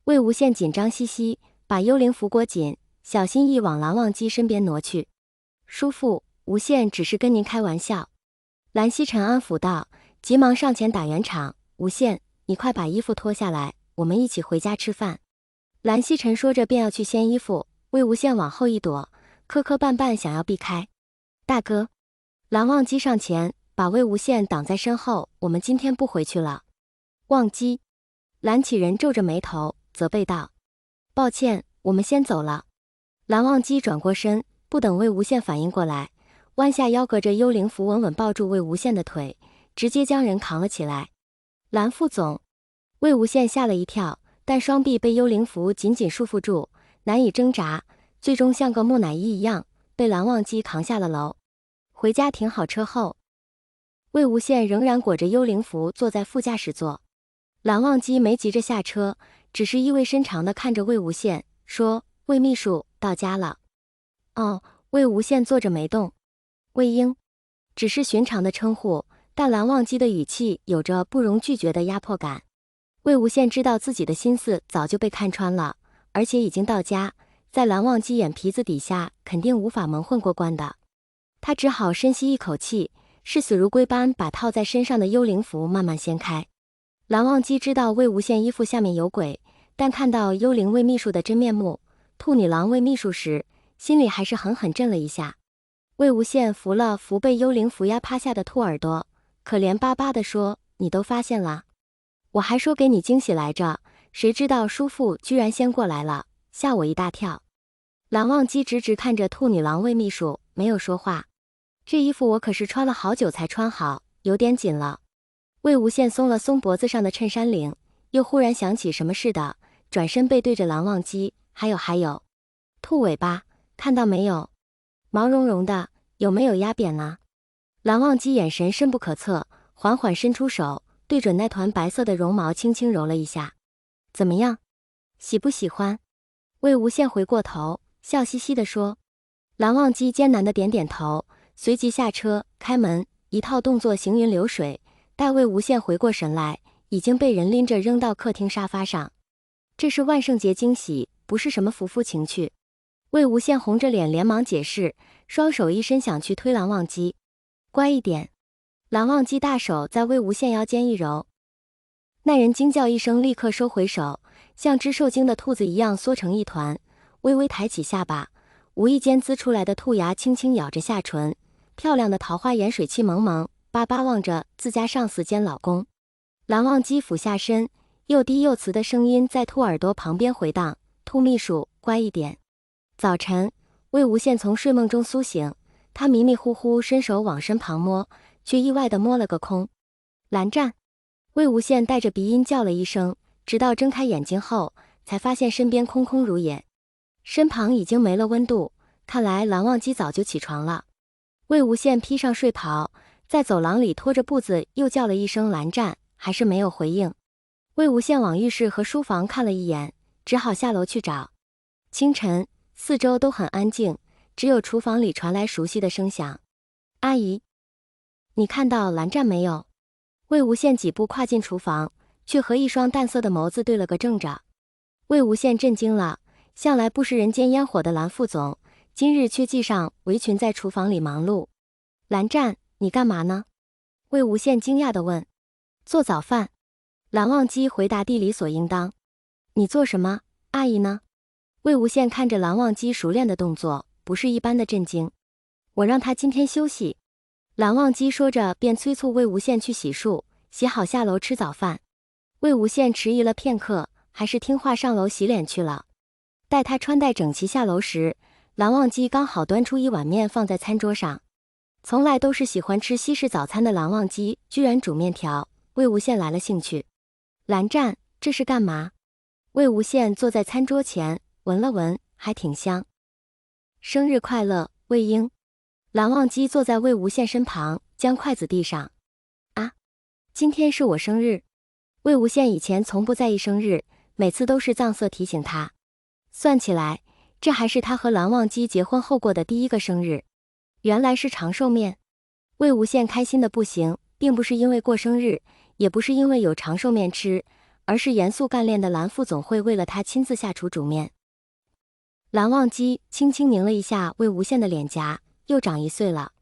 魏无羡紧张兮兮，把幽灵符裹紧，小心翼翼往蓝忘机身边挪去。叔父，无羡只是跟您开玩笑。蓝曦臣安抚道，急忙上前打圆场。无羡，你快把衣服脱下来，我们一起回家吃饭。蓝曦臣说着便要去掀衣服，魏无羡往后一躲，磕磕绊绊想要避开。大哥，蓝忘机上前把魏无羡挡在身后，我们今天不回去了。忘机，蓝启仁皱着眉头责备道，抱歉，我们先走了。蓝忘机转过身，不等魏无羡反应过来，弯下腰隔着幽灵符稳稳抱住魏无羡的腿，直接将人扛了起来。蓝副总，魏无羡吓了一跳，但双臂被幽灵符紧紧束缚住，难以挣扎，最终像个木乃伊一样被蓝忘机扛下了楼。回家停好车后，魏无羡仍然裹着幽灵符坐在副驾驶座。蓝忘机没急着下车，只是意味深长地看着魏无羡，说：“魏秘书，到家了。”哦，魏无羡坐着没动。魏婴，只是寻常的称呼，但蓝忘机的语气有着不容拒绝的压迫感。魏无羡知道自己的心思早就被看穿了，而且已经到家，在蓝忘机眼皮子底下肯定无法蒙混过关的。他只好深吸一口气，视死如归般把套在身上的幽灵符慢慢掀开。蓝忘机知道魏无羡衣服下面有鬼，但看到幽灵魏秘书的真面目，兔女郎魏秘书时，心里还是狠狠震了一下。魏无羡扶了扶被幽灵符压趴下的兔耳朵，可怜巴巴地说：“你都发现了？我还说给你惊喜来着，谁知道叔父居然先过来了，吓我一大跳。”蓝忘机直直看着兔女郎魏秘书，没有说话。这衣服我可是穿了好久才穿好，有点紧了。魏无羡松了松脖子上的衬衫领，又忽然想起什么似的，转身背对着蓝忘机，还有，兔尾巴，看到没有？毛茸茸的，有没有压扁啊？蓝忘机眼神深不可测，缓缓伸出手，对准那团白色的绒毛轻轻揉了一下。怎么样？喜不喜欢？魏无羡回过头，笑嘻嘻地说。蓝忘机艰难地点点头，随即下车，开门，一套动作行云流水。待魏无羡回过神来，已经被人拎着扔到客厅沙发上。这是万圣节惊喜，不是什么夫妇情趣。魏无羡红着脸连忙解释，双手一伸想去推蓝忘机。乖一点。蓝忘机大手在魏无羡腰间一揉，那人惊叫一声，立刻收回手，像只受惊的兔子一样缩成一团，微微抬起下巴，无意间呲出来的兔牙轻轻咬着下唇，漂亮的桃花眼水气蒙蒙，巴巴望着自家上司兼老公。蓝忘机俯下身，又低又慈的声音在兔耳朵旁边回荡：“兔秘书，乖一点。”早晨，魏无羡从睡梦中苏醒，他迷迷糊糊伸手往身旁摸，却意外地摸了个空。蓝湛，魏无羡带着鼻音叫了一声，直到睁开眼睛后，才发现身边空空如也，身旁已经没了温度，看来蓝忘机早就起床了。魏无羡披上睡袍，在走廊里拖着步子又叫了一声蓝湛，还是没有回应。魏无羡往浴室和书房看了一眼，只好下楼去找。清晨，四周都很安静，只有厨房里传来熟悉的声响。阿姨，你看到蓝湛没有？魏无羡几步跨进厨房，却和一双淡色的眸子对了个正着。魏无羡震惊了，向来不食人间烟火的蓝副总，今日却系上围裙在厨房里忙碌。蓝湛，你干嘛呢？魏无羡惊讶地问。做早饭。蓝忘机回答地理所应当。你做什么？阿姨呢？魏无羡看着蓝忘机熟练的动作，不是一般的震惊。我让他今天休息。蓝忘机说着便催促魏无羡去洗漱，洗好下楼吃早饭。魏无羡迟疑了片刻，还是听话上楼洗脸去了。待他穿戴整齐下楼时，蓝忘机刚好端出一碗面放在餐桌上。从来都是喜欢吃西式早餐的蓝忘机居然煮面条，魏无羡来了兴趣。蓝湛，这是干嘛？魏无羡坐在餐桌前，闻了闻，还挺香。生日快乐，魏婴。蓝忘机坐在魏无羡身旁，将筷子递上。啊，今天是我生日。魏无羡以前从不在意生日，每次都是藏色提醒他。算起来，这还是他和蓝忘机结婚后过的第一个生日。原来是长寿面。魏无羡开心的不行，并不是因为过生日，也不是因为有长寿面吃，而是严肃干练的蓝副总会为了他亲自下厨煮面。蓝忘机轻轻拧了一下魏无羡的脸颊，又长1岁了，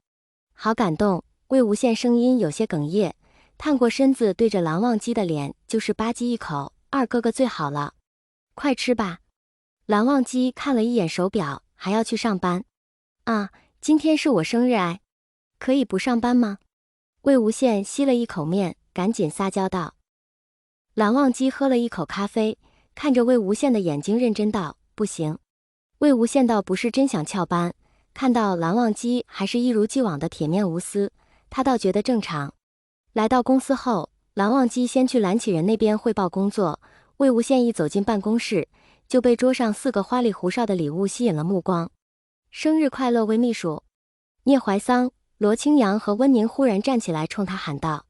好感动。魏无羡声音有些哽咽，探过身子对着蓝忘机的脸就是吧唧一口，二哥哥最好了，快吃吧。蓝忘机看了一眼手表，还要去上班。啊，今天是我生日哎，可以不上班吗？魏无羡吸了一口面，赶紧撒娇道。蓝忘机喝了一口咖啡，看着魏无羡的眼睛认真道，不行。魏无羡倒不是真想翘班，看到蓝忘机还是一如既往的铁面无私，他倒觉得正常。来到公司后，蓝忘机先去蓝启仁那边汇报工作，魏无羡一走进办公室，就被桌上4个花里胡哨的礼物吸引了目光。生日快乐，魏秘书！聂怀桑、罗清扬和温宁忽然站起来冲他喊道。